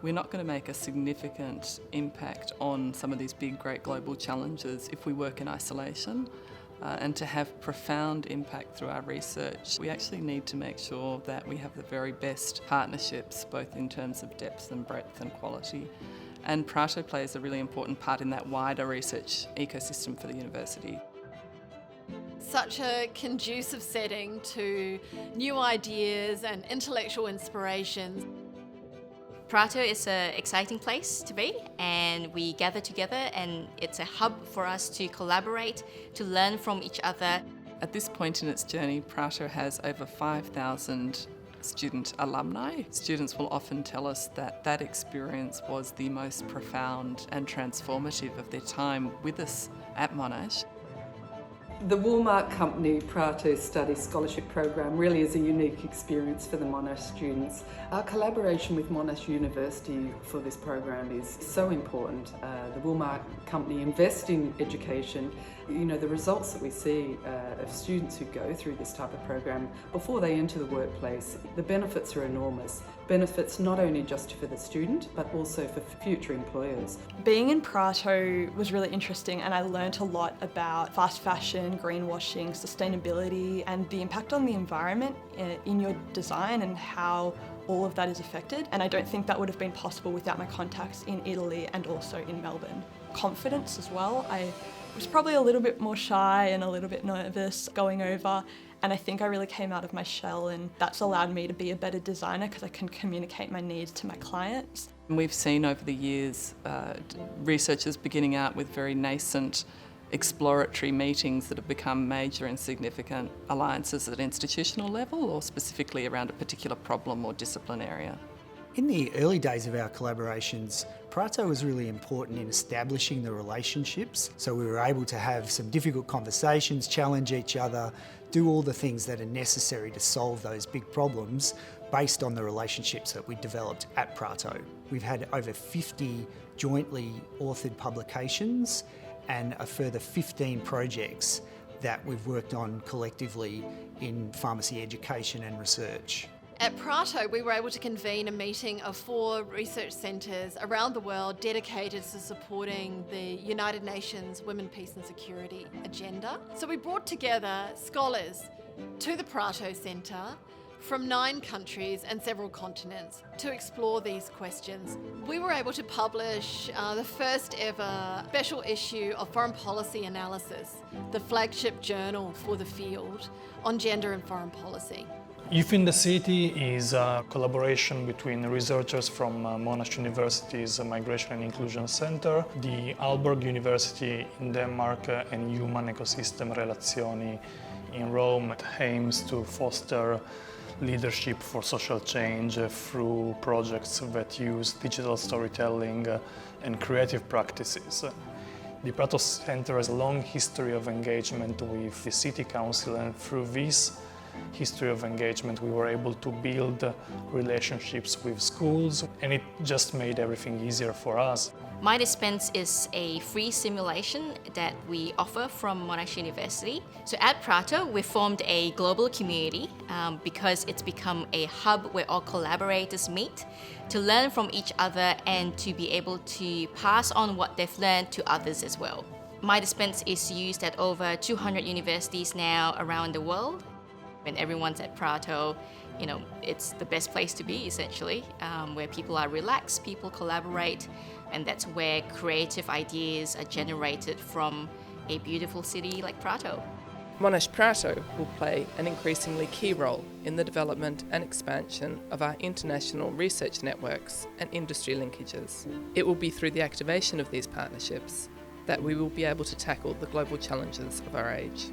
We're not going to make a significant impact on some of these big, great global challenges if we work in isolation. And to have profound impact through our research, we actually need to make sure that we have the very best partnerships, both in terms of depth and breadth and quality. And Prato plays a really important part in that wider research ecosystem for the university. Such a conducive setting to new ideas and intellectual inspirations. Prato is an exciting place to be, and we gather together, and it's a hub for us to collaborate, to learn from each other. At this point in its journey, Prato has over 5,000 student alumni. Students will often tell us that that experience was the most profound and transformative of their time with us at Monash. The Woolmark Company Prato Study Scholarship Program really is a unique experience for the Monash students. Our collaboration with Monash University for this program is so important. The Woolmark Company invest in education. You know, the results that we see of students who go through this type of program before they enter the workplace, the benefits are enormous. Benefits not only just for the student, but also for future employers. Being in Prato was really interesting, and I learnt a lot about fast fashion, greenwashing, sustainability, and the impact on the environment in your design and how all of that is affected. And I don't think that would have been possible without my contacts in Italy and also in Melbourne. Confidence as well. I was probably a little bit more shy and a little bit nervous going over, and I think I really came out of my shell, and that's allowed me to be a better designer because I can communicate my needs to my clients. We've seen over the years researchers beginning out with very nascent exploratory meetings that have become major and significant alliances at institutional level, or specifically around a particular problem or discipline area. In the early days of our collaborations, Prato was really important in establishing the relationships, so we were able to have some difficult conversations, challenge each other, do all the things that are necessary to solve those big problems based on the relationships that we developed at Prato. We've had over 50 jointly authored publications and a further 15 projects that we've worked on collectively in pharmacy education and research. At Prato, we were able to convene a meeting of 4 research centres around the world dedicated to supporting the United Nations Women, Peace and Security agenda. So we brought together scholars to the Prato Centre from 9 countries and several continents to explore these questions. We were able to publish the first ever special issue of Foreign Policy Analysis, the flagship journal for the field on gender and foreign policy. Youth in the City is a collaboration between researchers from Monash University's Migration and Inclusion Centre, the Aalborg University in Denmark, and Human Ecosystem Relazioni in Rome. It aims to foster leadership for social change through projects that use digital storytelling and creative practices. The Prato Centre has a long history of engagement with the City Council, and through this history of engagement we were able to build relationships with schools, and it just made everything easier for us. My Dispense is a free simulation that we offer from Monash University. So at Prato, we formed a global community because it's become a hub where all collaborators meet to learn from each other and to be able to pass on what they've learned to others as well. My Dispense is used at over 200 universities now around the world. When everyone's at Prato, you know, it's the best place to be essentially, where people are relaxed, people collaborate, and that's where creative ideas are generated from a beautiful city like Prato. Monash Prato will play an increasingly key role in the development and expansion of our international research networks and industry linkages. It will be through the activation of these partnerships that we will be able to tackle the global challenges of our age.